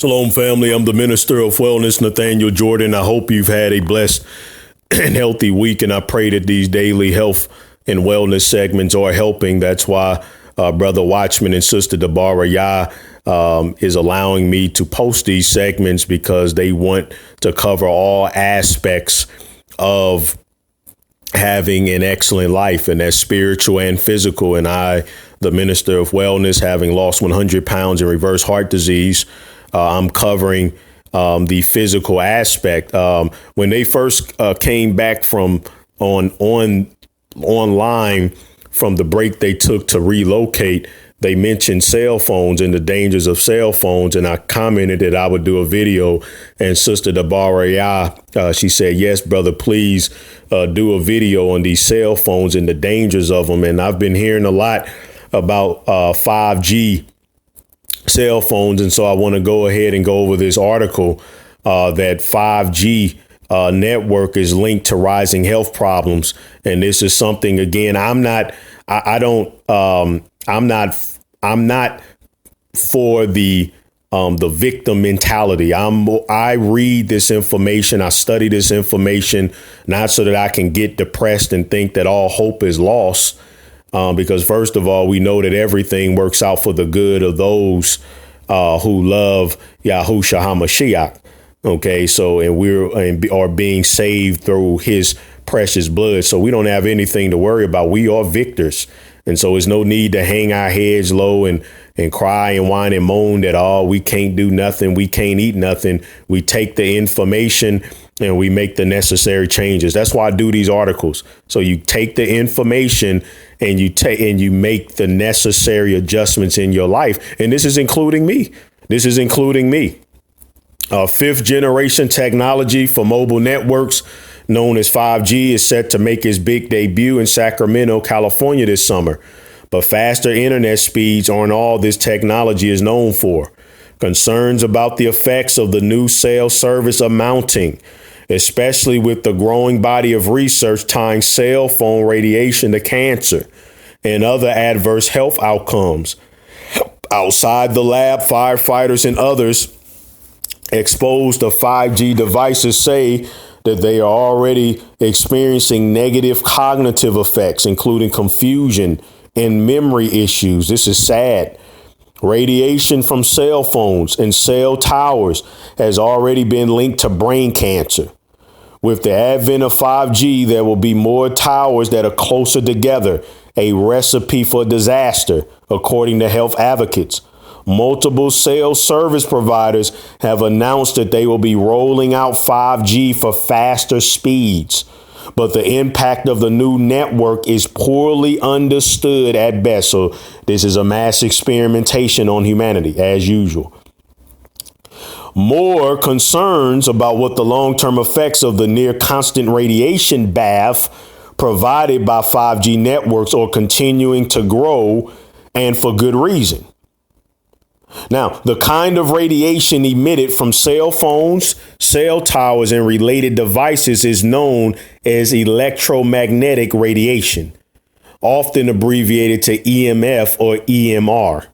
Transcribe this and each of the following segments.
Shalom, family. I'm the Minister of Wellness, Nathaniel Jordan. I hope you've had a blessed and healthy week, and I pray that these daily health and wellness segments are helping. That's why Brother Watchman and Sister Deborah Yah is allowing me to post these segments, because they want to cover all aspects of having an excellent life, and that's spiritual and physical. And I, the Minister of Wellness, having lost 100 pounds in reverse heart disease, I'm covering the physical aspect. When they first came back from online from the break they took to relocate, they mentioned cell phones and the dangers of cell phones. And I commented that I would do a video. And Sister Deborah Yah, she said, yes, brother, please do a video on these cell phones and the dangers of them. And I've been hearing a lot about 5G cell phones. And so I want to go ahead and go over this article that 5G network is linked to rising health problems. And this is something, again, I'm not for the victim mentality. I read this information. I study this information, not so that I can get depressed and think that all hope is lost. Because first of all, we know that everything works out for the good of those who love Yahushua HaMashiach. OK, so and are being saved through his precious blood. So we don't have anything to worry about. We are victors. And so there's no need to hang our heads low and cry and whine and moan that, oh, we can't do nothing. We can't eat nothing. We take the information and we make the necessary changes. That's why I do these articles. So you take the information and you make the necessary adjustments in your life. And this is including me. Fifth generation technology for mobile networks, known as 5G, is set to make its big debut in Sacramento, California this summer. But faster internet speeds aren't all this technology is known for. Concerns about the effects of the new cell service are mounting, especially with the growing body of research tying cell phone radiation to cancer and other adverse health outcomes. Outside the lab, firefighters and others exposed to 5G devices say that they are already experiencing negative cognitive effects, including confusion and memory issues. This is sad. Radiation from cell phones and cell towers has already been linked to brain cancer. With the advent of 5G, there will be more towers that are closer together, a recipe for disaster, according to health advocates. Multiple cell service providers have announced that they will be rolling out 5G for faster speeds, but the impact of the new network is poorly understood at best. So this is a mass experimentation on humanity, as usual. More concerns about what the long-term effects of the near constant radiation bath provided by 5G networks are continuing to grow, and for good reason. Now, the kind of radiation emitted from cell phones, cell towers, and related devices is known as electromagnetic radiation, often abbreviated to EMF or EMR.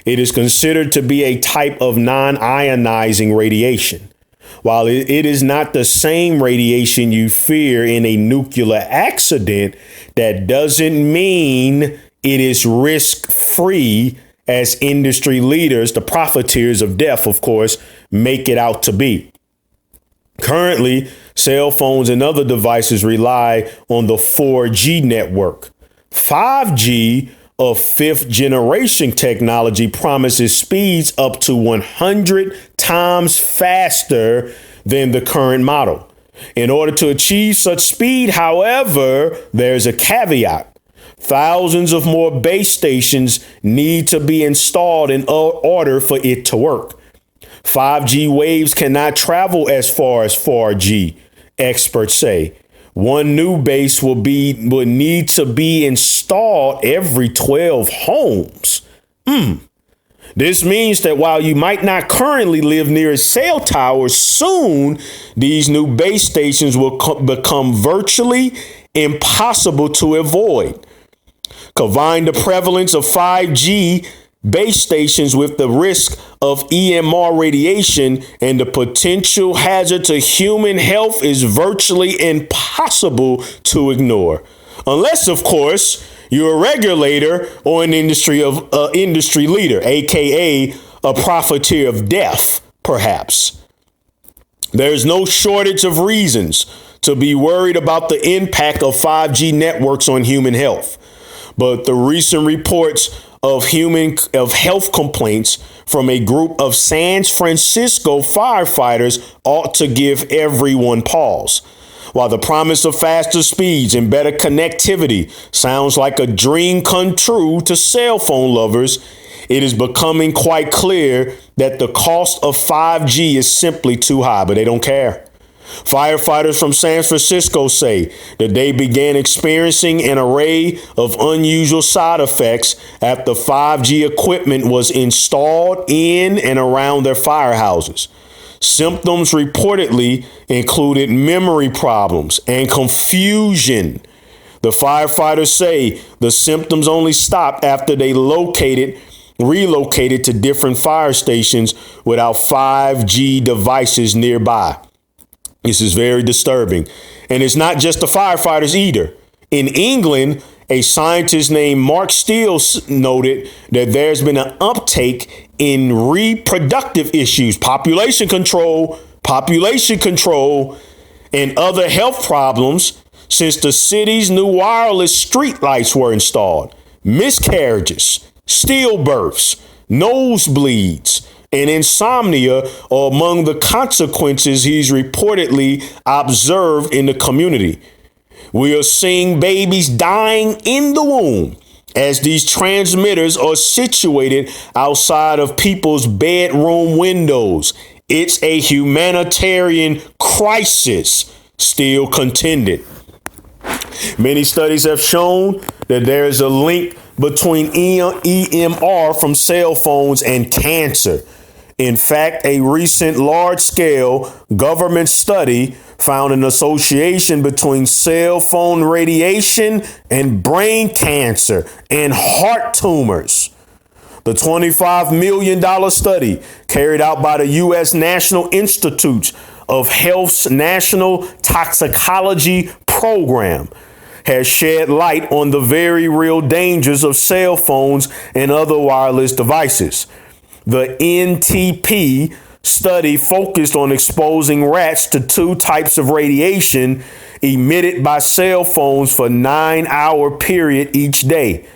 It is considered to be a type of non-ionizing radiation. While it is not the same radiation you fear in a nuclear accident, that doesn't mean it is risk-free, as industry leaders, the profiteers of death, of course, make it out to be. Currently, cell phones and other devices rely on the 4G network. 5G, of fifth generation technology, promises speeds up to 100 times faster than the current model. In order to achieve such speed, however, there's a caveat. Thousands of more base stations need to be installed in order for it to work. 5G waves cannot travel as far as 4G, experts say. One new base would need to be installed every 12 homes. This means that while you might not currently live near a cell tower, soon these new base stations will become virtually impossible to avoid. Combine the prevalence of 5G base stations with the risk of EMR radiation and the potential hazard to human health is virtually impossible to ignore. Unless, of course, you're a regulator or an industry leader, aka a profiteer of death, perhaps. There's no shortage of reasons to be worried about the impact of 5G networks on human health. But the recent reports of health complaints from a group of San Francisco firefighters ought to give everyone pause. While the promise of faster speeds and better connectivity sounds like a dream come true to cell phone lovers, it is becoming quite clear that the cost of 5G is simply too high, but they don't care. Firefighters from San Francisco say that they began experiencing an array of unusual side effects after 5G equipment was installed in and around their firehouses. Symptoms reportedly included memory problems and confusion. The firefighters say the symptoms only stopped after they relocated to different fire stations without 5G devices nearby. This is very disturbing. And it's not just the firefighters either. In England, a scientist named Mark Steele noted that there's been an uptake in reproductive issues, population control, and other health problems since the city's new wireless streetlights were installed. Miscarriages, stillbirths, nosebleeds, and insomnia are among the consequences he's reportedly observed in the community. We are seeing babies dying in the womb as these transmitters are situated outside of people's bedroom windows. It's a humanitarian crisis, Steele contended. Many studies have shown that there is a link between EMR from cell phones and cancer. In fact, a recent large-scale government study found an association between cell phone radiation and brain cancer and heart tumors. The $25 million study carried out by the U.S. National Institutes of Health's National Toxicology Program has shed light on the very real dangers of cell phones and other wireless devices. The NTP study focused on exposing rats to two types of radiation emitted by cell phones for a 9-hour period each day.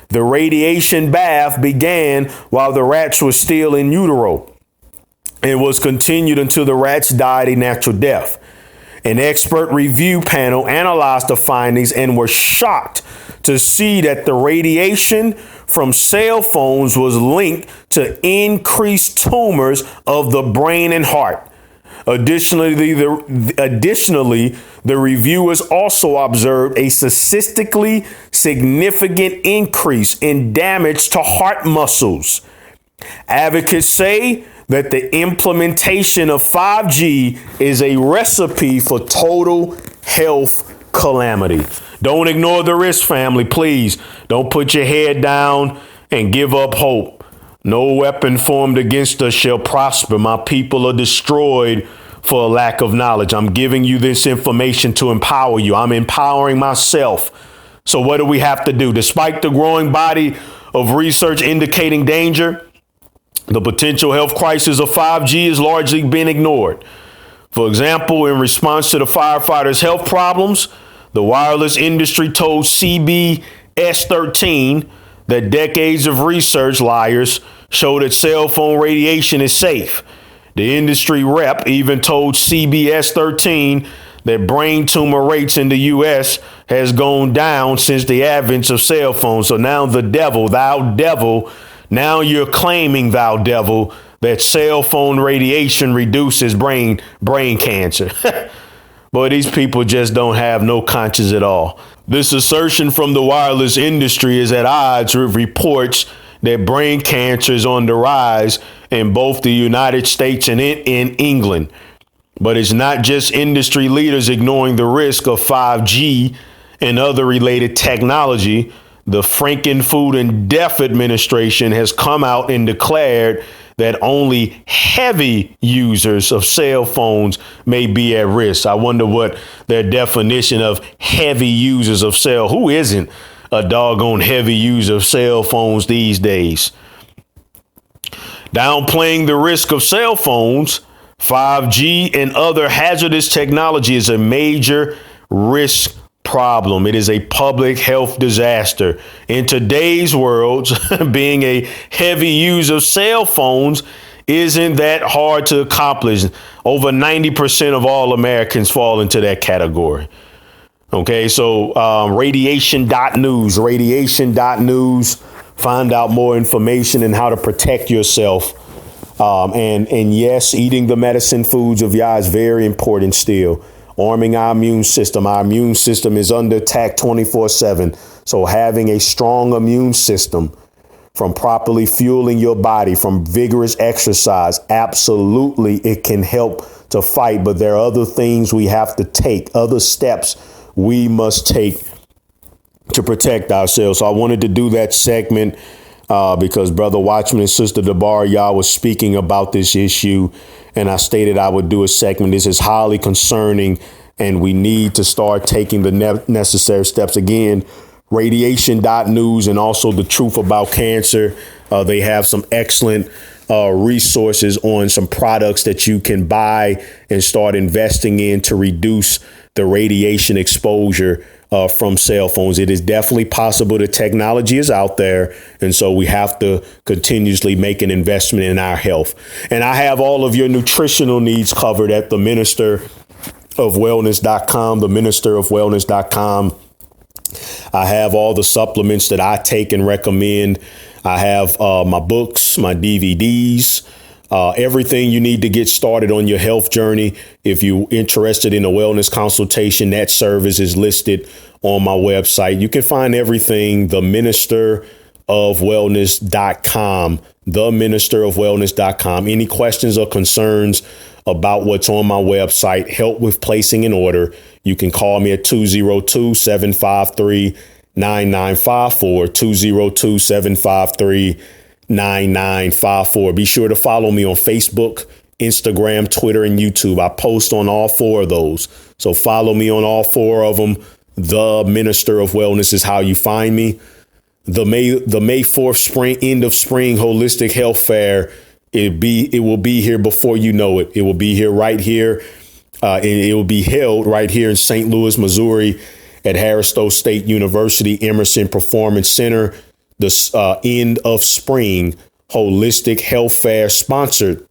The radiation bath began while the rats were still in utero and was continued until the rats died a natural death. An expert review panel analyzed the findings and were shocked to see that the radiation from cell phones was linked to increased tumors of the brain and heart. Additionally, the reviewers also observed a statistically significant increase in damage to heart muscles. Advocates say that the implementation of 5G is a recipe for total health calamity. Don't ignore the risk, family. Please don't put your head down and give up hope. No weapon formed against us shall prosper. My people are destroyed for a lack of knowledge. I'm giving you this information to empower you. I'm empowering myself. So what do we have to do? Despite the growing body of research indicating danger, the potential health crisis of 5G has largely been ignored. For example, in response to the firefighters' health problems, the wireless industry told CBS 13 that decades of research liars show that cell phone radiation is safe. The industry rep even told CBS 13 that brain tumor rates in the U.S. has gone down since the advent of cell phones. So now thou devil, now you're claiming, thou devil, that cell phone radiation reduces brain cancer. Boy, these people just don't have no conscience at all. This assertion from the wireless industry is at odds with reports that brain cancer is on the rise in both the United States and in England. But it's not just industry leaders ignoring the risk of 5G and other related technology. the Franken Food and Death Administration has come out and declared that only heavy users of cell phones may be at risk. I wonder what their definition of heavy users of cell. Who isn't a doggone heavy user of cell phones these days? Downplaying the risk of cell phones, 5G and other hazardous technology is a major risk problem. It is a public health disaster. In today's world, being a heavy user of cell phones isn't that hard to accomplish. Over 90% of all Americans fall into that category. Okay, so radiation.news, find out more information and how to protect yourself. And yes, eating the medicine foods of Yah is very important still. Arming our immune system. Our immune system is under attack 24/7. So having a strong immune system, from properly fueling your body, from vigorous exercise, absolutely it can help to fight. But there are other things we have to take, other steps we must take to protect ourselves. So I wanted to do that segment because Brother Watchman and Sister Debar, y'all was speaking about this issue, and I stated I would do a segment. This is highly concerning, and we need to start taking the necessary steps. Again, radiation.news and also The Truth About Cancer. They have some excellent resources on some products that you can buy and start investing in to reduce the radiation exposure from cell phones. It is definitely possible. The technology is out there. And so we have to continuously make an investment in our health. And I have all of your nutritional needs covered at the ministerofwellness.com, the ministerofwellness.com. I have all the supplements that I take and recommend. I have my books, my DVDs, everything you need to get started on your health journey. If you're interested in a wellness consultation, that service is listed on my website. You can find everything, the ministerofwellness.com, the ministerofwellness.com. Any questions or concerns about what's on my website, help with placing an order, you can call me at 202-753-9954, 202-753-9954. Be sure to follow me on Facebook, Instagram, Twitter, and YouTube. I post on all four of those. So follow me on all four of them. The Minister of Wellness is how you find me. The May 4th end of spring holistic health fair. It will be here before you know it. It will be here right here. And it will be held right here in St. Louis, Missouri at Harris-Stowe State University Emerson Performance Center. The end of spring holistic health fair sponsored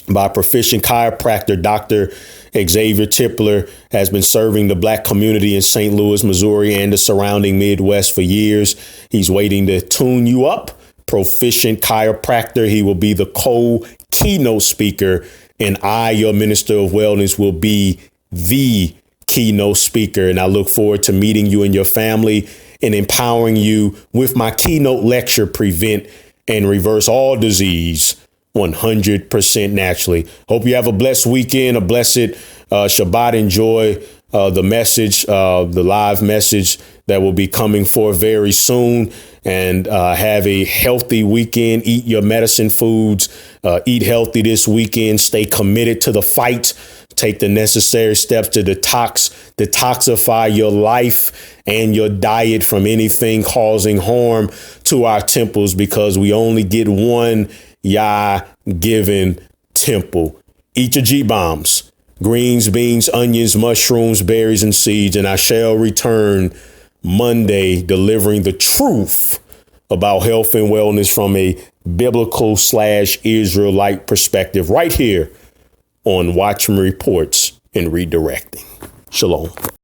by Proficient Chiropractor Dr. Xavier Tipler has been serving the Black community in St. Louis, Missouri and the surrounding Midwest for years. He's waiting to tune you up. Proficient Chiropractor. He will be the keynote speaker, and I, your Minister of Wellness, will be the keynote speaker. And I look forward to meeting you and your family and empowering you with my keynote lecture, Prevent and Reverse All Disease 100% Naturally. Hope you have a blessed weekend, a blessed Shabbat. Enjoy the message, the live message that will be coming forth very soon. And have a healthy weekend. Eat your medicine foods. Eat healthy this weekend. Stay committed to the fight. Take the necessary steps to detoxify your life and your diet from anything causing harm to our temples, because we only get one Yah-given temple. Eat your G-bombs, greens, beans, onions, mushrooms, berries, and seeds, and I shall return Monday delivering the truth about health and wellness from a biblical/Israelite perspective right here on Watchman Reports and Redirecting. Shalom.